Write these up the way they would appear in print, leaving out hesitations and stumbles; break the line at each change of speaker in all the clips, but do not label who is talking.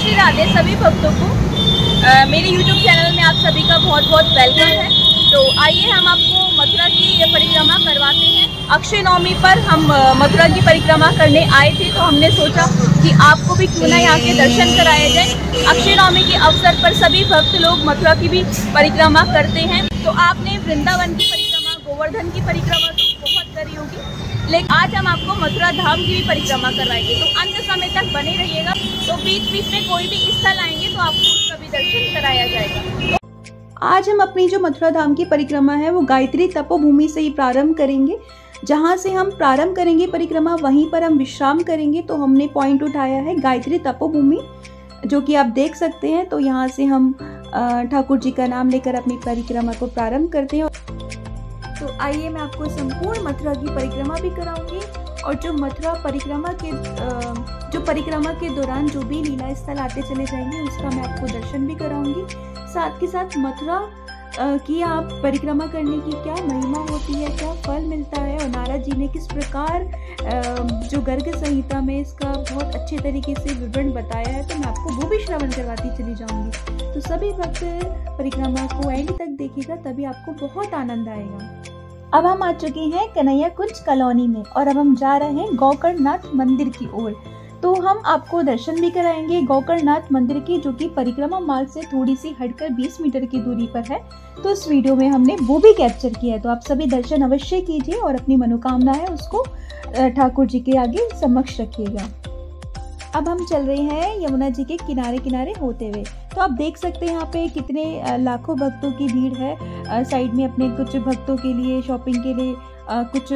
राधे राधे सभी भक्तों को। मेरे YouTube चैनल में आप सभी का बहुत बहुत वेलकम है। तो आइए हम आपको मथुरा की परिक्रमा करवाते हैं। अक्षय नवमी पर हम मथुरा की परिक्रमा करने आए थे, तो हमने सोचा कि आपको भी क्यों ना यहाँ के दर्शन कराया जाए। अक्षय नवमी के अवसर पर सभी भक्त लोग मथुरा की भी परिक्रमा करते हैं। तो आपने वृंदावन की परिक्रमा, गोवर्धन की परिक्रमा तो बहुत करी होगी, लेकिन आज हम आपको मथुरा धाम की भी परिक्रमा करवाएंगे। तो अंत समय तक बने रहिएगा। तो बीच बीच में कोई भी स्थल आएंगे तो आपको उसका भी दर्शन कराया जाएगा।
आज हम अपनी जो मथुरा धाम की परिक्रमा है वो गायत्री तपोभूमि से ही प्रारंभ करेंगे। जहाँ से हम प्रारंभ करेंगे परिक्रमा, वहीं पर हम विश्राम करेंगे। तो हमने पॉइंट उठाया है गायत्री तपोभूमि, जो कि आप देख सकते हैं। तो यहाँ से हम ठाकुर जी का नाम लेकर अपनी परिक्रमा को प्रारंभ करते हैं। तो आइए मैं आपको संपूर्ण मथुरा की परिक्रमा भी कराऊंगी, और जो मथुरा परिक्रमा के दौरान जो भी लीला स्थल आते चले जाएंगे उसका मैं आपको दर्शन भी कराऊंगी। साथ के साथ मथुरा की आप परिक्रमा करने की क्या महिमा होती है, क्या फल मिलता है, और नारद जी ने किस प्रकार जो गर्ग संहिता में इसका बहुत अच्छे तरीके से विवरण बताया है, तो मैं आपको वो भी श्रवण करवाती चली जाऊंगी। तो सभी भक्त परिक्रमा को एंड तक देखिएगा, तभी आपको बहुत आनंद आएगा। अब हम आ चुके हैं कन्हैया कुंज कॉलोनी में, और अब हम जा रहे हैं गोकर्णनाथ मंदिर की ओर। तो हम आपको दर्शन भी कराएंगे गोकर्णनाथ मंदिर की, जो कि परिक्रमा मार्ग से थोड़ी सी हटकर 20 मीटर की दूरी पर है। तो इस वीडियो में हमने वो भी कैप्चर किया है। तो आप सभी दर्शन अवश्य कीजिए और अपनी मनोकामना है उसको ठाकुर जी के आगे समक्ष रखिएगा। अब हम चल रहे हैं यमुना जी के किनारे किनारे होते हुए। तो आप देख सकते हैं यहाँ पे कितने लाखों भक्तों की भीड़ है। साइड में अपने कुछ भक्तों के लिए शॉपिंग के लिए कुछ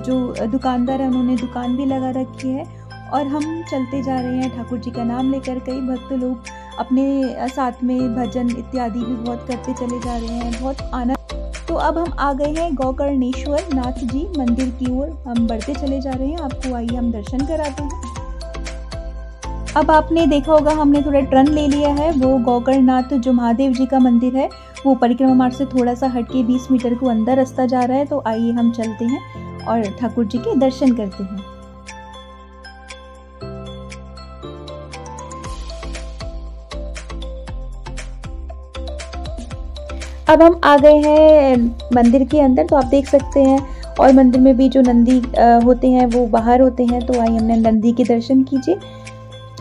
जो दुकानदार है उन्होंने दुकान भी लगा रखी है, और हम चलते जा रहे हैं ठाकुर जी का नाम लेकर। कई भक्त लोग अपने साथ में भजन इत्यादि भी बहुत करते चले जा रहे हैं, बहुत आनंद। तो अब हम आ गए हैं गोकर्णेश्वर नाथ जी मंदिर की ओर, हम बढ़ते चले जा रहे हैं। आपको आइए हम दर्शन कराते हैं। अब आपने देखा होगा हमने थोड़ा टर्न ले लिया है। वो गोकर्णनाथ जो महादेव जी का मंदिर है वो परिक्रमा मार्ग से थोड़ा सा हटके 20 मीटर को अंदर रास्ता जा रहा है। तो आइए हम चलते हैं और ठाकुर जी के दर्शन करते हैं। अब हम आ गए हैं मंदिर के अंदर। तो आप देख सकते हैं, और मंदिर में भी जो नंदी होते हैं वो बाहर होते हैं। तो आइए हमने नंदी के दर्शन कीजिए,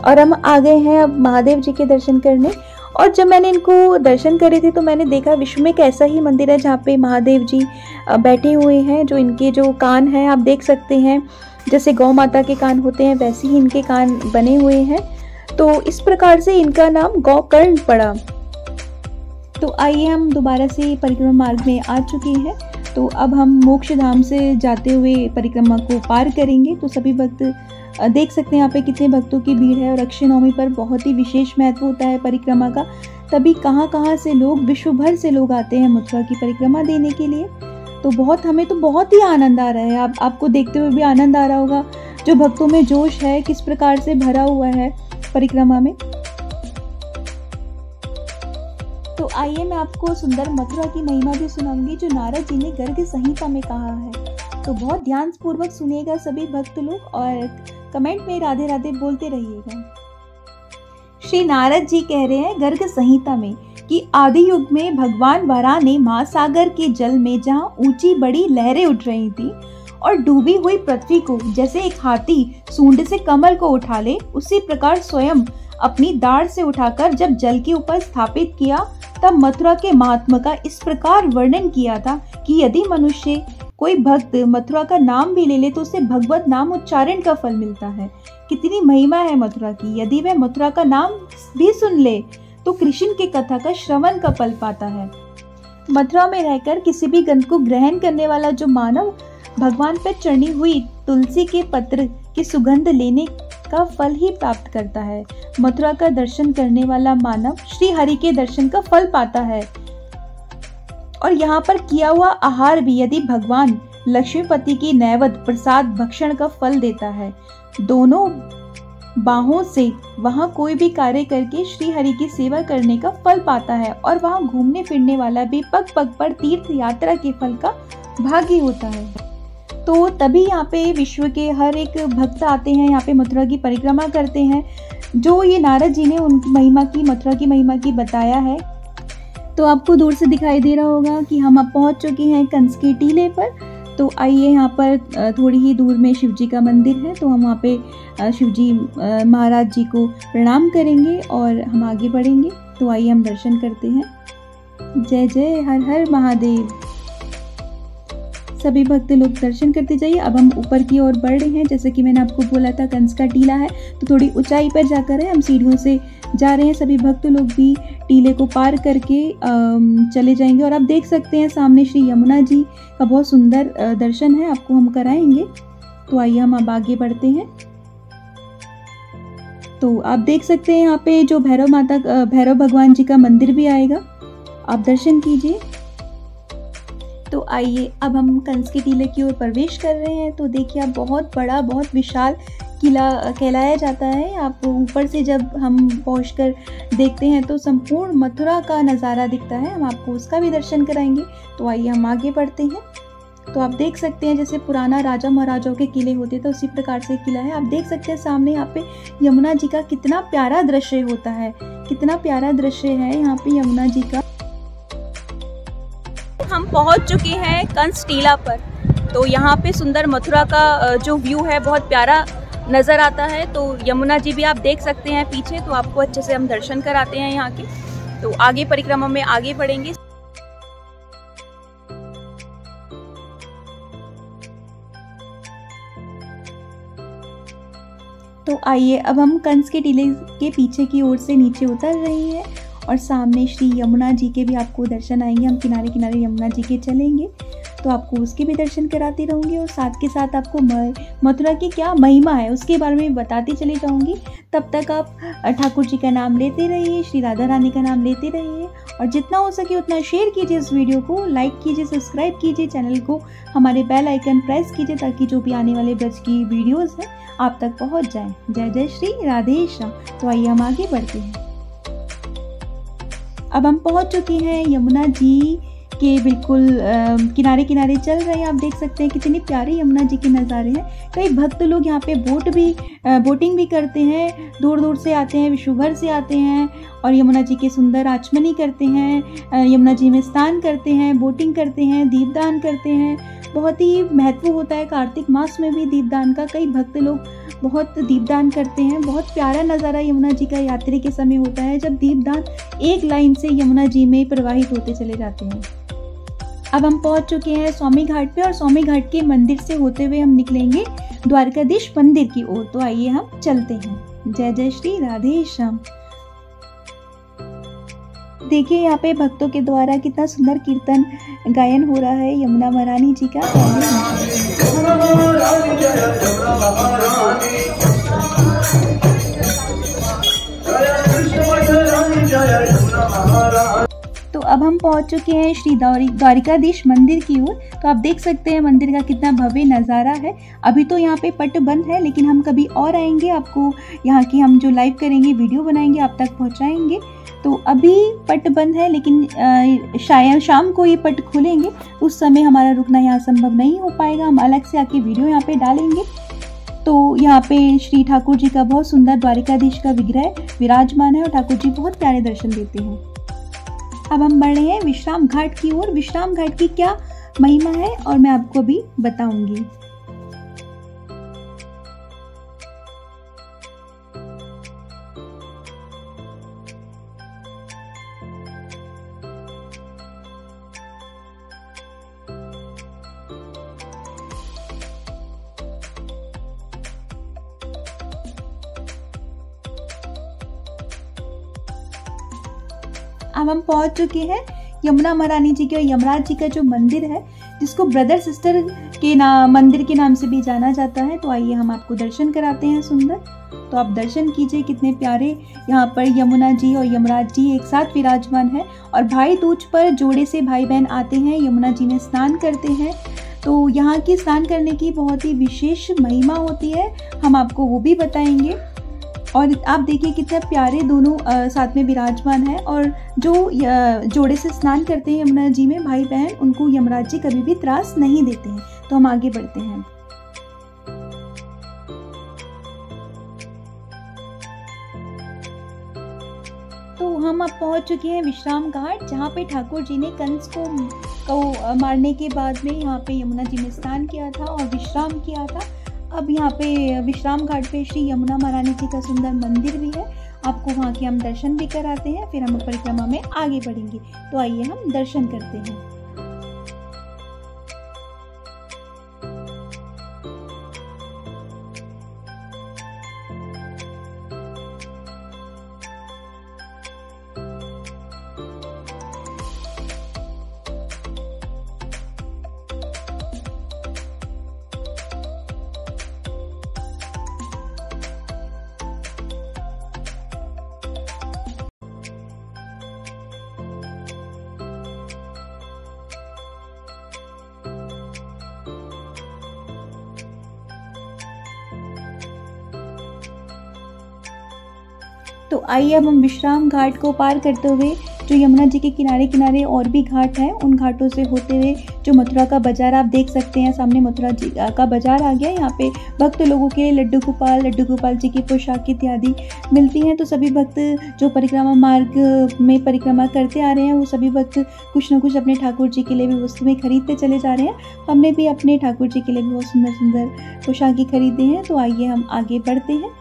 और हम आ गए हैं अब महादेव जी के दर्शन करने। और जब मैंने इनको दर्शन करे थे तो मैंने देखा विश्व में एक ऐसा ही मंदिर है जहाँ पे महादेव जी बैठे हुए हैं। जो इनके जो कान हैं आप देख सकते हैं, जैसे गौ माता के कान होते हैं वैसे ही इनके कान बने हुए हैं। तो इस प्रकार से इनका नाम गोकर्ण पड़ा। तो आइए हम दोबारा से परिक्रमा मार्ग में आ चुके हैं। तो अब हम मोक्ष धाम से जाते हुए परिक्रमा को पार करेंगे। तो सभी भक्त देख सकते हैं यहाँ पे कितने भक्तों की भीड़ है, और अक्षय नवमी पर बहुत ही विशेष महत्व होता है परिक्रमा का। तभी कहाँ से लोग, विश्व भर से लोग आते हैं मथुरा की परिक्रमा देने के लिए। तो हमें तो बहुत ही आनंद आ रहा है। आपको देखते हुए भी आनंद आ रहा होगा, जो भक्तों में जोश है किस प्रकार से भरा हुआ है परिक्रमा में। तो आइए मैं आपको सुंदर मथुरा की महिमा भी सुनाऊंगी, जो नारद जी ने गर्ग संहिता में कहा है। तो बहुत ध्यान पूर्वक सुनिएगा सभी भक्त लोग, और कमेंट में राधे राधे बोलते रहिएगा। श्री नारद जी कह रहे हैं गर्ग संहिता में कि आदि युग में भगवान वराह ने महासागर के जल में जहाँ ऊंची बड़ी लहरें उठ रही थी और डूबी हुई पृथ्वी को जैसे एक हाथी सूंड से कमल को उठा ले, उसी प्रकार स्वयं अपनी दाढ़ से उठाकर जब जल के ऊपर स्थापित किया, तब मथुरा के महात्मा का इस प्रकार वर्णन किया था कि यदि मनुष्य कोई भक्त मथुरा का नाम भी ले ले तो उसे भगवत नाम उच्चारण का फल मिलता है। कितनी महिमा है मथुरा की। यदि वह मथुरा का नाम भी सुन ले तो कृष्ण के कथा का श्रवण का फल पाता है। मथुरा में रहकर किसी भी गंध को ग्रहण करने वाला जो मानव भगवान पर चढ़ी हुई तुलसी के पत्र की सुगंध लेने का फल ही प्राप्त करता है। मथुरा का दर्शन करने वाला मानव श्री हरि के दर्शन का फल पाता है, और यहाँ पर किया हुआ आहार भी यदि भगवान लक्ष्मीपति की नैवेद्य प्रसाद भक्षण का फल देता है। दोनों बाहों से वहाँ कोई भी कार्य करके श्री हरि की सेवा करने का फल पाता है, और वहाँ घूमने फिरने वाला भी पग पग पर तीर्थ यात्रा के फल का भागी होता है। तो तभी यहाँ पे विश्व के हर एक भक्त आते हैं, यहाँ पे मथुरा की परिक्रमा करते हैं। जो ये नारद जी ने उनकी महिमा की, मथुरा की महिमा की बताया है। तो आपको दूर से दिखाई दे रहा होगा कि हम अब पहुंच चुके हैं कंस के टीले पर। तो आइए, यहाँ पर थोड़ी ही दूर में शिव जी का मंदिर है, तो हम वहाँ पे शिव जी महाराज जी को प्रणाम करेंगे और हम आगे बढ़ेंगे। तो आइए हम दर्शन करते हैं। जय जय हर हर महादेव। सभी भक्त लोग दर्शन करते जाइए। अब हम ऊपर की ओर बढ़ रहे हैं। जैसे कि मैंने आपको बोला था कंस का टीला है, तो थोड़ी ऊंचाई पर जाकर है, हम सीढ़ियों से जा रहे हैं। सभी भक्त लोग भी टीले को पार करके चले जाएंगे। और आप देख सकते हैं सामने श्री यमुना जी का बहुत सुंदर दर्शन है, आपको हम कराएंगे। तो आइए हम अब आगे बढ़ते हैं। तो आप देख सकते हैं यहाँ पे जो भैरव भगवान जी का मंदिर भी आएगा, आप दर्शन कीजिए। तो आइए अब हम कंस के टीले की ओर प्रवेश कर रहे हैं। तो देखिए, आप बहुत बड़ा, बहुत विशाल किला कहलाया जाता है। आप ऊपर से जब हम पहुंचकर देखते हैं तो संपूर्ण मथुरा का नज़ारा दिखता है, हम आपको उसका भी दर्शन कराएंगे। तो आइए हम आगे बढ़ते हैं। तो आप देख सकते हैं जैसे पुराना राजा महाराजाओं के किले होते थे, उसी प्रकार से किला है। आप देख सकते हैं सामने यहाँ पे यमुना जी का कितना प्यारा दृश्य होता है, कितना प्यारा दृश्य है यहाँ पे यमुना जी का।
हम पहुंच चुके हैं कंस टीला पर। तो यहाँ पे सुंदर मथुरा का जो व्यू है बहुत प्यारा नज़र आता है। तो यमुना जी भी आप देख सकते हैं पीछे। तो आपको अच्छे से हम दर्शन कराते हैं यहाँ के। तो आगे परिक्रमा में आगे बढ़ेंगे।
तो आइए अब हम कंस के टीले के पीछे की ओर से नीचे उतर रहे हैं और सामने श्री यमुना जी के भी आपको दर्शन आएंगे। हम किनारे किनारे यमुना जी के चलेंगे, तो आपको उसके भी दर्शन कराती रहूँगी और साथ के साथ आपको मथुरा की क्या महिमा है उसके बारे में बताती चली जाऊँगी। तब तक आप ठाकुर जी का नाम लेते रहिए, श्री राधा रानी का नाम लेते रहिए और जितना हो सके उतना शेयर कीजिए इस वीडियो को, लाइक कीजिए, सब्सक्राइब कीजिए चैनल को, हमारे बेल आइकन प्रेस कीजिए ताकि जो भी आने वाले ब्रज की वीडियोज़ हैं आप तक पहुँच जाएँ। जय जय श्री राधे श्याम। तो आइए हम आगे बढ़ते हैं। अब हम पहुंच चुके हैं यमुना जी के बिल्कुल किनारे किनारे चल रहे हैं। आप देख सकते हैं कितनी प्यारी यमुना जी के नज़ारे हैं। कई भक्त लोग यहाँ पे बोटिंग भी करते हैं, दूर दूर से आते हैं, विश्व भर से आते हैं और यमुना जी के सुंदर आचमनी करते हैं, यमुना जी में स्नान करते हैं, बोटिंग करते हैं, दीपदान करते हैं। बहुत ही महत्व होता है कार्तिक मास में भी दीपदान का। कई भक्त लोग बहुत दीपदान करते हैं। बहुत प्यारा नज़ारा यमुना जी का यात्रा के समय होता है जब दीपदान एक लाइन से यमुना जी में प्रवाहित होते चले जाते हैं। अब हम पहुंच चुके हैं स्वामी घाट पे और स्वामी घाट के मंदिर से होते हुए हम निकलेंगे द्वारकाधीश मंदिर की ओर। तो आइए हम चलते हैं। जय जय श्री राधे श्याम। देखिए यहाँ पे भक्तों के द्वारा कितना सुंदर कीर्तन गायन हो रहा है यमुना महारानी जी का। तो अब हम पहुंच चुके हैं श्री द्वारिकाधीश मंदिर की ओर। तो आप देख सकते हैं मंदिर का कितना भव्य नज़ारा है। अभी तो यहाँ पे पट बंद है, लेकिन हम कभी और आएंगे, आपको यहाँ की हम जो लाइव करेंगे, वीडियो बनाएंगे, आप तक पहुँचाएंगे। तो अभी पट बंद है, लेकिन शायद शाम को ये पट खुलेंगे, उस समय हमारा रुकना यहाँ संभव नहीं हो पाएगा। हम अलग से आके वीडियो यहाँ पे डालेंगे। तो यहाँ पे श्री ठाकुर जी का बहुत सुंदर द्वारिकाधीश का विग्रह विराजमान है और ठाकुर जी बहुत प्यारे दर्शन देते हैं। अब हम बढ़ रहे हैं विश्राम घाट की ओर। विश्राम घाट की क्या महिमा है और मैं आपको भी बताऊंगी। अब हम पहुंच चुके हैं यमुना महारानी जी के और यमराज जी का जो मंदिर है, जिसको ब्रदर सिस्टर के मंदिर के नाम से भी जाना जाता है। तो आइए हम आपको दर्शन कराते हैं सुंदर। तो आप दर्शन कीजिए, कितने प्यारे यहाँ पर यमुना जी और यमराज जी एक साथ विराजमान है। और भाई दूज पर जोड़े से भाई बहन आते हैं, यमुना जी में स्नान करते हैं। तो यहाँ की स्नान करने की बहुत ही विशेष महिमा होती है, हम आपको वो भी बताएंगे। और आप देखिए कितने प्यारे दोनों साथ में विराजमान है। और जो जोड़े से स्नान करते हैं यमुना जी में भाई बहन, उनको यमराज जी कभी भी त्रास नहीं देते हैं। तो हम आगे बढ़ते हैं। तो हम अब पहुंच चुके हैं विश्राम घाट, जहाँ पे ठाकुर जी ने कंस को मारने के बाद में यहाँ पे यमुना जी में स्नान किया था और विश्राम किया था। अब यहाँ पे विश्राम घाट पे श्री यमुना महारानी जी का सुंदर मंदिर भी है, आपको वहाँ के हम दर्शन भी कराते हैं। फिर हम परिक्रमा में आगे बढ़ेंगे, तो आइए हम दर्शन करते हैं। तो आइए अब हम विश्राम घाट को पार करते हुए जो यमुना जी के किनारे किनारे और भी घाट हैं, उन घाटों से होते हुए जो मथुरा का बाजार आप देख सकते हैं, सामने मथुरा जी का बाजार आ गया। यहाँ पे भक्त लोगों के लड्डू गोपाल जी की पोशाक इत्यादि मिलती हैं। तो सभी भक्त जो परिक्रमा मार्ग में परिक्रमा करते आ रहे हैं, वो सभी भक्त कुछ न कुछ अपने ठाकुर जी के लिए भी वस्तुएं खरीदते चले जा रहे हैं। हमने भी अपने ठाकुर जी के लिए भी बहुत सुंदर सुंदर पोशाकें खरीदे हैं। तो आइए हम आगे बढ़ते हैं।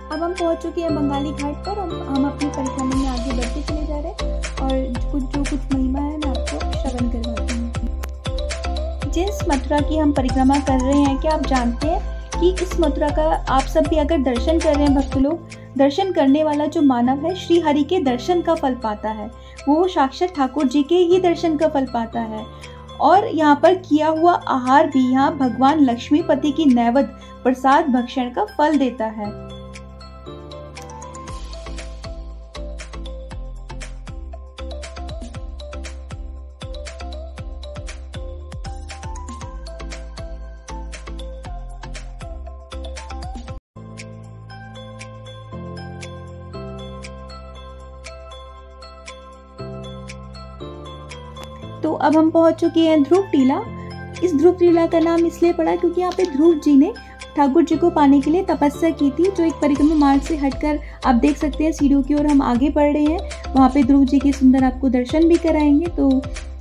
अब हम पहुंच चुके हैं बंगाली घाट पर। हम अपनी परिक्रमा में आगे बढ़ते चले जा रहे हैं और कुछ महिमा है मैं आपको श्रवण करवाती हूँ। जिस मथुरा की हम परिक्रमा कर रहे हैं, क्या आप जानते हैं कि इस मथुरा का आप सब भी अगर दर्शन कर रहे हैं भक्त लोग, दर्शन करने वाला जो मानव है श्री हरि के दर्शन का फल पाता है, वो साक्षात ठाकुर जी के ही दर्शन का फल पाता है। और यहाँ पर किया हुआ आहार भी यहाँ भगवान लक्ष्मीपति की नैवेद्य प्रसाद भक्षण का फल देता है। तो अब हम पहुंच चुके हैं ध्रुव टीला। इस ध्रुव टीला का नाम इसलिए पड़ा क्योंकि यहाँ पे ध्रुव जी ने ठाकुर जी को पाने के लिए तपस्या की थी। जो एक परिक्रमा मार्ग से हटकर आप देख सकते हैं सीढ़ियों की ओर हम आगे बढ़ रहे हैं, वहाँ पे ध्रुव जी के सुंदर आपको दर्शन भी कराएंगे। तो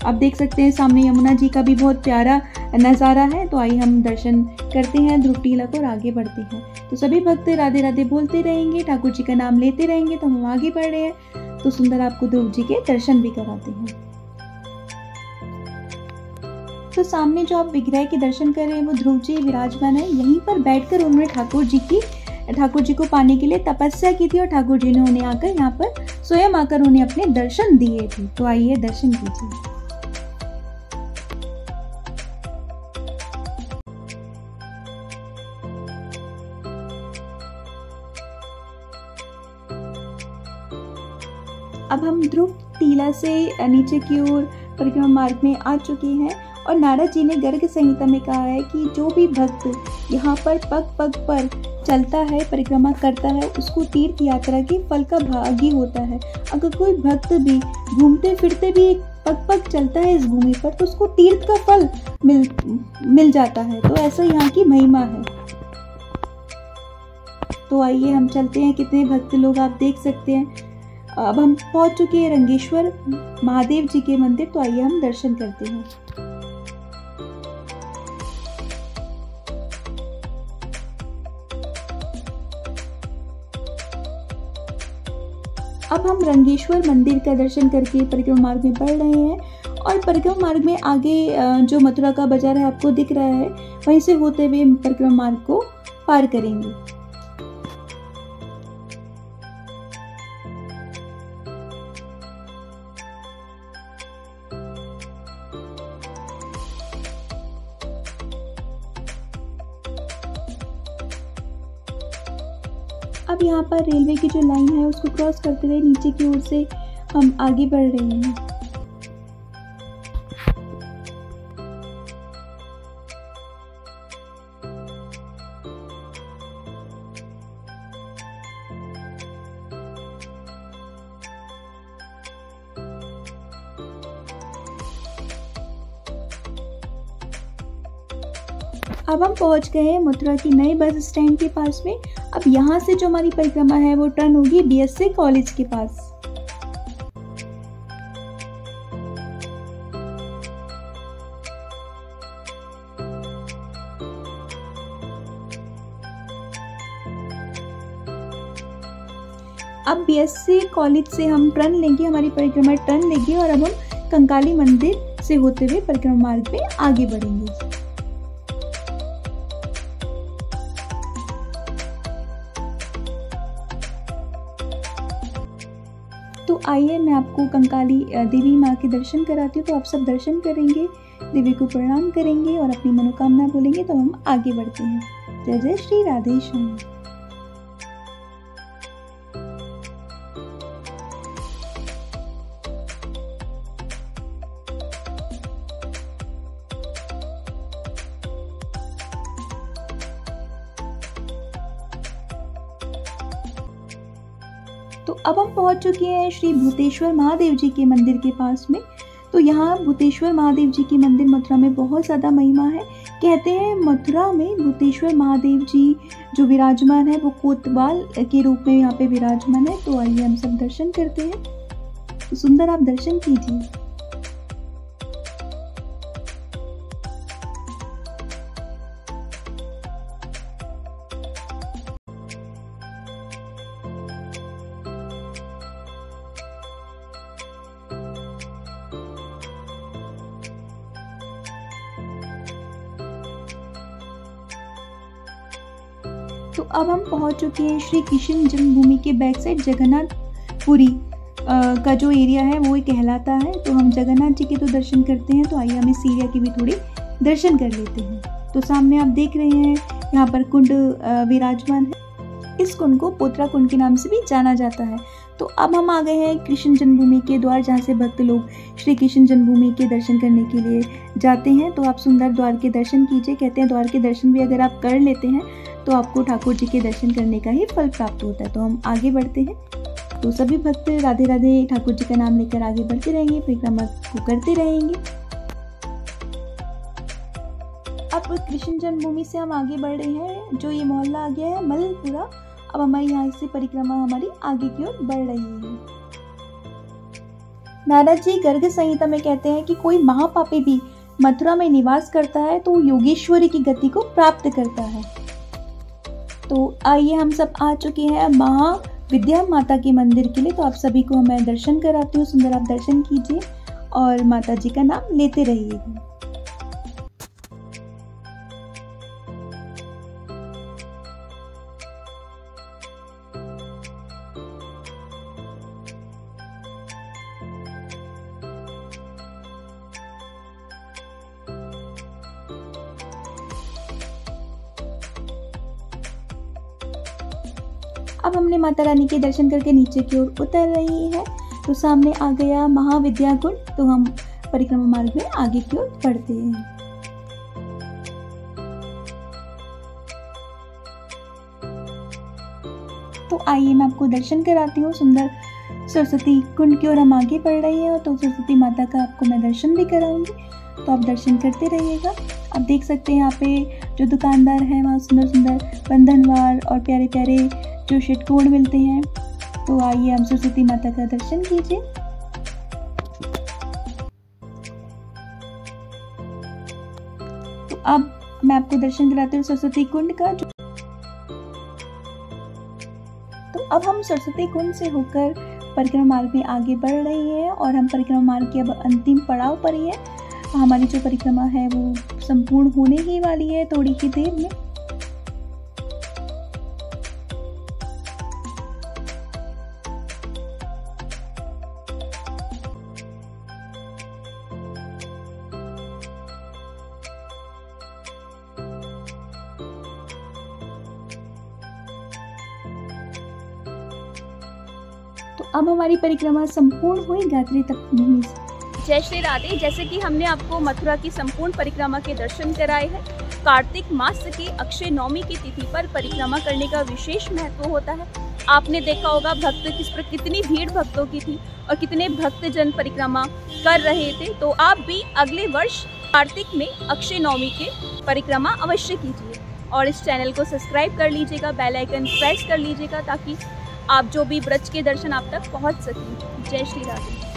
आप देख सकते हैं सामने यमुना जी का भी बहुत प्यारा नज़ारा है। तो आइए हम दर्शन करते हैं ध्रुव टीला को और आगे बढ़ते हैं। तो सभी भक्त राधे राधे बोलते रहेंगे, ठाकुर जी का नाम लेते रहेंगे। तो हम आगे बढ़ रहे हैं, तो सुंदर आपको ध्रुव जी के दर्शन भी कराते हैं। तो सामने जो आप विग्रह के दर्शन कर रहे हैं वो ध्रुव जी विराजमान है। यहीं पर बैठकर उन्होंने ठाकुर जी को पाने के लिए तपस्या की थी और ठाकुर जी ने उन्हें आकर यहाँ पर स्वयं आकर उन्हें अपने दर्शन दिए थे। तो आइए दर्शन कीजिए। अब हम ध्रुव टीला से नीचे की ओर परिक्रमा मार्ग में आ चुके हैं और नारद जी ने गर्ग संहिता में कहा है कि जो भी भक्त यहाँ पर पग पग पर चलता है, परिक्रमा करता है, उसको तीर्थ यात्रा के फल का भागी होता है। अगर कोई भक्त भी घूमते फिरते भी पग पग चलता है इस भूमि पर, तो उसको तीर्थ का फल मिल जाता है। तो ऐसा यहाँ की महिमा है। तो आइए हम चलते हैं, कितने भक्त लोग आप देख सकते हैं। अब हम पहुंच चुके हैं रंगेश्वर महादेव जी के मंदिर। तो आइए हम दर्शन करते हैं। अब हम रंगेश्वर मंदिर का दर्शन करके परिक्रमा मार्ग में बढ़ रहे हैं और परिक्रमा मार्ग में आगे जो मथुरा का बाजार है आपको दिख रहा है, वहीं से होते हुए परिक्रमा मार्ग को पार करेंगे। अब यहाँ पर रेलवे की जो लाइन है उसको क्रॉस करते हुए नीचे की ओर से हम आगे बढ़ रहे हैं। अब हम पहुंच गए हैं मथुरा की नए बस स्टैंड के पास में। अब यहाँ से जो हमारी परिक्रमा है वो टर्न होगी बीएससी कॉलेज के पास। अब बीएससी कॉलेज से हम टर्न लेंगे, हमारी परिक्रमा टर्न लेगी और अब हम कंकाली मंदिर से होते हुए परिक्रमा मार्ग में आगे बढ़ेंगे। तो आइए मैं आपको कंकाली देवी माँ के दर्शन कराती हूँ। तो आप सब दर्शन करेंगे, देवी को प्रणाम करेंगे और अपनी मनोकामना बोलेंगे, तो हम आगे बढ़ते हैं। जय जय श्री राधे श्याम। तो अब हम पहुंच चुके हैं श्री भूतेश्वर महादेव जी के मंदिर के पास में। तो यहाँ भूतेश्वर महादेव जी की मंदिर मथुरा में बहुत ज़्यादा महिमा है। कहते हैं मथुरा में भूतेश्वर महादेव जी जो विराजमान है वो कोतवाल के रूप में यहाँ पे विराजमान है। तो आइए हम सब दर्शन करते हैं। तो सुंदर आप दर्शन कीजिए। तो अब हम पहुंच चुके हैं श्री कृष्ण जन्मभूमि के बैक साइड जगन्नाथपुरी का जो एरिया है वो कहलाता है। तो हम जगन्नाथ जी के तो दर्शन करते हैं, तो आइए हम इस एरिया के भी थोड़ी दर्शन कर लेते हैं। तो सामने आप देख रहे हैं यहाँ पर कुंड विराजमान है। इस कुंड को पोतरा कुंड के नाम से भी जाना जाता है। तो अब हम आ गए हैं कृष्ण जन्मभूमि के द्वार, जहाँ से भक्त लोग श्री कृष्ण जन्मभूमि के दर्शन करने के लिए जाते हैं। तो आप सुंदर द्वार के दर्शन कीजिए। कहते हैं द्वार के दर्शन भी अगर आप कर लेते हैं तो आपको ठाकुर जी के दर्शन करने का ही फल प्राप्त होता है। तो हम आगे बढ़ते हैं। तो सभी भक्त राधे राधे ठाकुर जी का नाम लेकर आगे बढ़ते रहेंगे, परिक्रमा को करते रहेंगे। अब कृष्ण जन्मभूमि से हम आगे बढ़ रहे हैं। जो ये मोहल्ला आ गया है मलपुरा, अब हमारी यहाँ से परिक्रमा हमारी आगे की ओर बढ़ रही है। नारद जी गर्ग संहिता में कहते हैं कि कोई महापापी भी मथुरा में निवास करता है तो योगेश्वरी की गति को प्राप्त करता है। तो आइए हम सब आ चुके हैं महाविद्या माता के मंदिर के लिए। तो आप सभी को मैं दर्शन कराती हूँ। सुंदर आप दर्शन कीजिए और माता जी का नाम लेते रहिएगा। अब हमने माता रानी के दर्शन करके नीचे की ओर उतर रही है। तो सामने आ गया महाविद्या कुंड। तो हम परिक्रमा मार्ग में आगे की ओर बढ़ते हैं। तो आइए मैं आपको दर्शन कराती हूँ। सुंदर सरस्वती कुंड की ओर हम आगे बढ़ रहे हैं। तो सरस्वती माता का आपको मैं दर्शन भी कराऊंगी, तो आप दर्शन करते रहिएगा। आप देख सकते हैं यहाँ पे जो दुकानदार हैं वहाँ सुंदर सुंदर बंधनवार और प्यारे प्यारे जो षटकोण मिलते हैं। तो आइए हम सरस्वती माता का दर्शन कीजिए। तो अब मैं आपको दर्शन कराती हूँ सरस्वती कुंड का। तो अब हम सरस्वती कुंड से होकर परिक्रमा मार्ग में आगे बढ़ रही हैं और हम परिक्रमा मार्ग के अब अंतिम पड़ाव पर ही है। हमारी जो परिक्रमा है वो संपूर्ण होने ही वाली है थोड़ी ही देर में। तो अब हमारी परिक्रमा संपूर्ण हुई गायत्री तपोभूमि से।
जय श्री राधे। जैसे कि हमने आपको मथुरा की संपूर्ण परिक्रमा के दर्शन कराए हैं। कार्तिक मास की अक्षय नवमी की तिथि पर परिक्रमा करने का विशेष महत्व होता है। आपने देखा होगा कितनी भीड़ भक्तों की थी और कितने भक्तजन परिक्रमा कर रहे थे। तो आप भी अगले वर्ष कार्तिक में अक्षय नवमी के परिक्रमा अवश्य कीजिए और इस चैनल को सब्सक्राइब कर लीजिएगा, बेल आइकन प्रेस कर लीजिएगा ताकि आप जो भी व्रत के दर्शन आप तक पहुंच सकें। जय श्री राधे।